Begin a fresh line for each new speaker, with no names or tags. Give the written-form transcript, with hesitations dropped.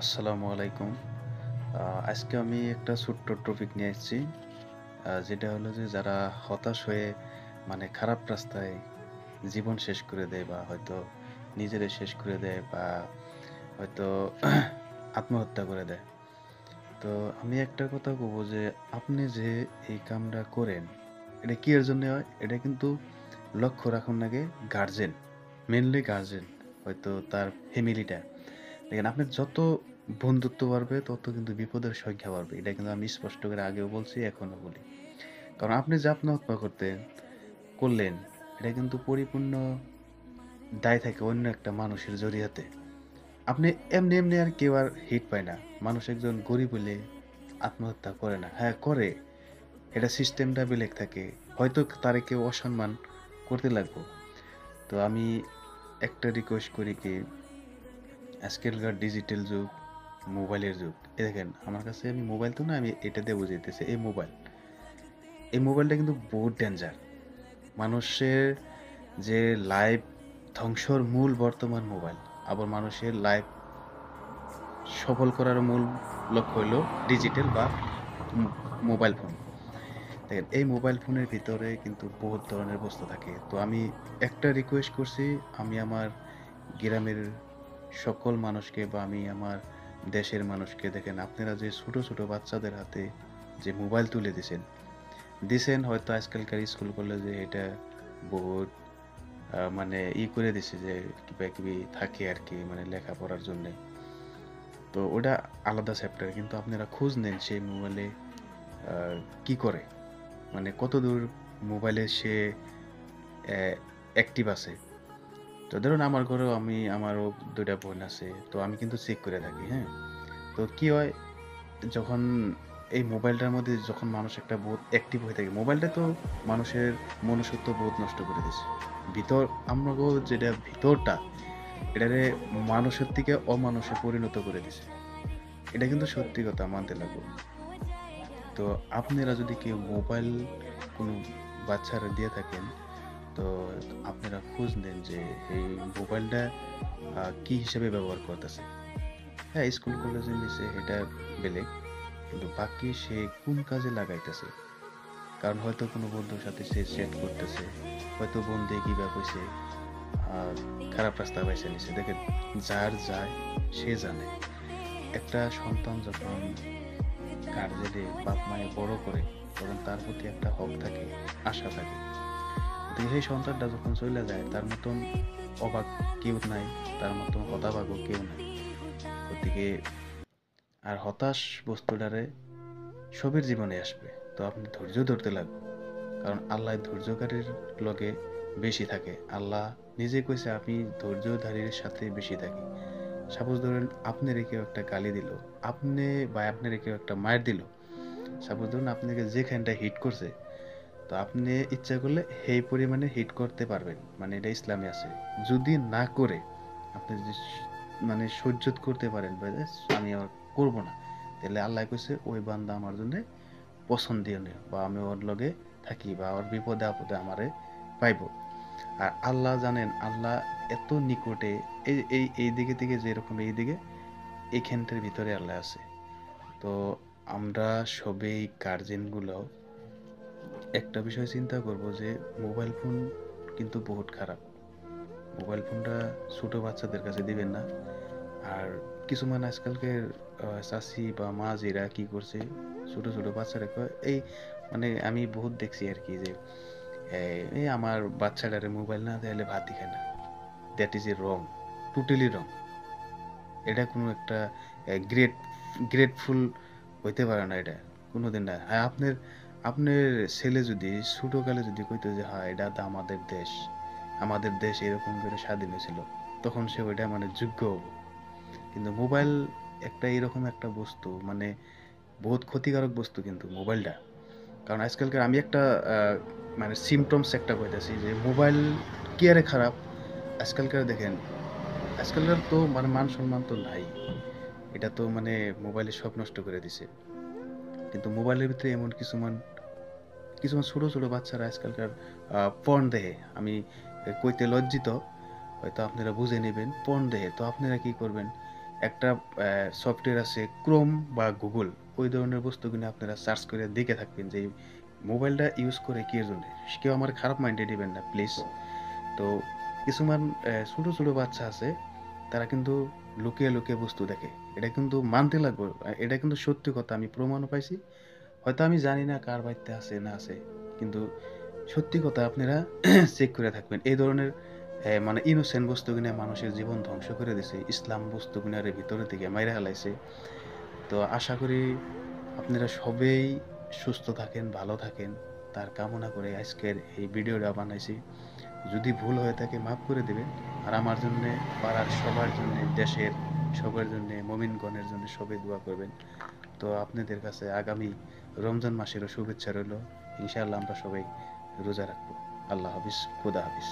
আসসালামু আলাইকুম। আজকে আমি একটা ছোট্ট টপিক নিয়ে এসেছি। যেটা হলো যে যারা হতাশ হয়ে খারাপ রাস্তায় জীবন শেষ করে দেয় বা হয়তো নিজেরে শেষ করে দেয় বা হয়তো আত্মহত্যা করে দেয়। তো আমি একটা কথা বলব যে আপনি যে এই কামটা করেন, এটা কি এর জন্যে হয়? এটা কিন্তু লক্ষ্য রাখুন আগে গার্জেন, মেইনলি গার্জেন হয়তো তার ফ্যামিলিটা। দেখেন আপনার যত বন্ধুত্ব বাড়বে তত কিন্তু বিপদের সংখ্যা বাড়বে। এটা কিন্তু আমি স্পষ্ট করে আগেও বলছি, এখনো বলি। কারণ আপনি যে আত্মহত্যা করলেন, এটা কিন্তু পরিপূর্ণ দায় থাকে অন্য একটা মানুষের জড়িয়াতে। আপনি এমনি আর কেউ আর হিট পায় না। মানুষ একজন গরিব হইলে আত্মহত্যা করে না। হ্যাঁ, করে। এটা সিস্টেমটা বেলেগ থাকে। হয়তো তারে কেউ অসম্মান করতে লাগবো। তো আমি একটা রিকোয়েস্ট করি কি, আজকালকার ডিজিটাল যুগ, মোবাইলের যুগ। এই দেখেন আমার কাছে আমি মোবাইল তো না, আমি এটা দিয়ে বুঝাইতেছি এই মোবাইল। এই মোবাইলটা কিন্তু বহুত ডেঞ্জার। মানুষের যে লাইফ ধ্বংসর মূল বর্তমান মোবাইল। আবার মানুষের লাইফ সফল করার মূল লক্ষ্য হইলো ডিজিটাল বা মো মোবাইল ফোন। দেখেন এই মোবাইল ফোনের ভিতরে কিন্তু বহুত ধরনের বস্তু থাকে। তো আমি একটা রিকোয়েস্ট করছি, আমি আমার গ্রামের সকল মানুষকে বা আমি আমার দেশের মানুষকে, দেখেন আপনারা যে ছোট বাচ্চাদের হাতে যে মোবাইল তুলে দিছেন হয়তো আজকালকার স্কুল কলেজে এটা বহুত করে দিছে যে কিবা-কিবি থাকে আরকি লেখাপড়ার জন্যে। তো ওটা আলাদা চ্যাপ্টার। কিন্তু আপনারা খোঁজ নেন সেই মোবাইলে আ কি করে? কতদূর মোবাইলে সে অ্যা অ্যাক্টিভ আছে। তো ধরুন আমার ঘরেও আমারও ২ টা বোন আছে। তো আমি কিন্তু চেক করে থাকি, হ্যাঁ? তো কি হয়, যখন এই মোবাইলটার মধ্যে যখন মানুষ একটা বহুত অ্যাক্টিভ হয়ে থাকে, মোবাইলটা তো মানুষের মনুষ্যত্ব বহুত নষ্ট করে দিছে। ভিতর আমাগো যেটা ভিতরটা, এটারে মানুষের থেকে অমানুষে পরিণত করে দিছে। এটা কিন্তু সত্যি কথা, মানতে লাগবো। তো আপনারা যদি কেউ মোবাইল কোনো বাচ্চারে দিয়ে থাকেন, তো আপনারা খোঁজ নেন যে এই মোবাইলটা কি হিসেবে ব্যবহার করতেছে। হ্যাঁ, স্কুল কলেজে নিছে এটা বেলেগ। কিন্তু বাকি সে কোন কাজে লাগাইতেছে? কারণ হয়তো কোনো বন্ধুর সাথে সে চ্যাট করতেছে। হয়তো বন্ধু কিবা কইছে, আ খারাপ রাস্তা বাইছে নিছে। দেখেন, যার যায় সে জানে। একটা সন্তান যখন গার্জেনে বাপ-মায়ে বড় করে, তখন তার প্রতি একটা হক থাকে, আশা থাকে। তো সেই সন্তানটা যখন চইলা যায়, তার মতন অবাক কেউ নাই, তার মতন হতাভাগও কেউ নাই। গতিকে আর হতাশ বস্তুটারে সবের জীবনে আসবে। তো আপনি ধৈর্য ধরতে লাগবে। কারণ আল্লাহ ধৈর্যকারীর লগে বেশি থাকে। আল্লাহ নিজে কইছে, আমি ধৈর্যধারীর সাথে বেশি থাকি। সাপোজ ধরেন আপনারে কেউ একটা গালি দিল, আপনি বা আপনারে কেউ একটা মাইর দিল। সাপোজ ধরুন আপনাকে যেখানটায় হিট করছে, তো আপনি ইচ্ছা করলে সেই পরিমাণে হিট করতে পারবেন। এটা ইসলামে আছে। যদি না করে আপনি যদি সহ্য করতে পারেন বা আমি আর করব না। তাহলে আল্লাহ কইছে ওই বান্দা আমার জন্য পছন্দনীয় বা আমি ওর লগে থাকি বা ওর বিপদে আপদে আমারে পাইবো। আর আল্লাহ জানেন, আল্লাহ এত নিকটে, এই দিকে থেকে যেরকম এই দিকে এইখানটার ভিতরে আল্লাহ আছে। তো আমরা সবেই গার্জেন গুলো একটা বিষয় চিন্তা করব যে মোবাইল ফোন কিন্তু বহুত খারাপ। মোবাইল ফোনটা ছোট বাচ্চাদের কাছে দিবেন না। আর কিছুমান আজকালকের চাচী বা মা যেরা কি করছে, ছোট বাচ্চারা কয় এই আমি বহুত দেখছি আরকি যে এই আমার বাচ্চাটারে মোবাইল না দিলে ভাতই খায় না। That is a wrong, totally রং। এটা কোনো একটা গ্রেট গ্রেটফুল হইতে পারে না এটা। কোনোদিন না। হ্যাঁ, আপনার ছেলে যদি ছোটকালে যদি কইতো যে হ্যাঁ, এটা তো আমাদের দেশ। আমাদের দেশ এরকম করে স্বাধীন হয়েছিল। তখন সে ওইটা যোগ্য হবো। কিন্তু মোবাইল একটা এরকম একটা বস্তু, বহুত ক্ষতিকারক বস্তু কিন্তু মোবাইলটা। কারণ আজকালকার আমি একটা আ symptoms একটা কইতাছি যে মোবাইল কি আরে খারাপ? আজকালকার দেখেন, আজকালকার তো মান-সম্মান তো নাই। এটা তো মোবাইলে সব নষ্ট করে দিছে। কিন্তু মোবাইলের ভিতরে এমন কিছুমান ছোট বাচ্চারা আজকালকার পর্ন দেখে। আমি কইতে লজ্জিত। হয়তো আপনারা বুঝে নিবেন। পর্ন দেখে। তো আপনারা কি করবেন? একটা সফটওয়্যার আছে ক্রোম বা গুগল, ওই ধরনের বস্তুগুলো আপনারা সার্চ করে দেখে থাকবেন যে মোবাইলটা ইউজ করে কি এর জন্যে। কেউ আমার খারাপ মাইন্ডে নিবেন না প্লিজ। তো কিছুমান ছোট, ছোট বাচ্চা আছে তারা কিন্তু লুকিয়ে, লুকিয়ে বস্তু দেখে। এটা কিন্তু মানতে লাগবে। এটা কিন্তু সত্যি কথা, আমি প্রমাণও পাইছি। হয়তো আমি জানি না কার বাড়িতে আছে না আছে। কিন্তু সত্যি কথা আপনারা চেক করে থাকবেন। এই ধরনের মানে ইনোসেন্ট বস্তুগুলা মানুষের জীবন ধ্বংস করে দিছে। ইসলাম বস্তুগুলারে ভিতরে থেকে মাইরা হেলাইছে। তো আশা করি আপনারা সবাই সুস্থ থাকেন, ভালো থাকেন। তার কামনা করে আজকের এই ভিডিওটা বানাইছি। যদি ভুল হয়ে থাকে মাফ করে দিবেন। আর আমার জন্যে, পাড়ার সবার জন্যে, দেশের সবার জন্যে, মুমিনগণের জন্য সবাই দোয়া করবেন। তো আপনাদের কাছে আগামী রমজান মাসেরও শুভেচ্ছা রইলো। ইনশাআল্লাহ আমরা সবাই রোজা রাখবো। আল্লাহ হাফিজ, খোদা হাফিজ।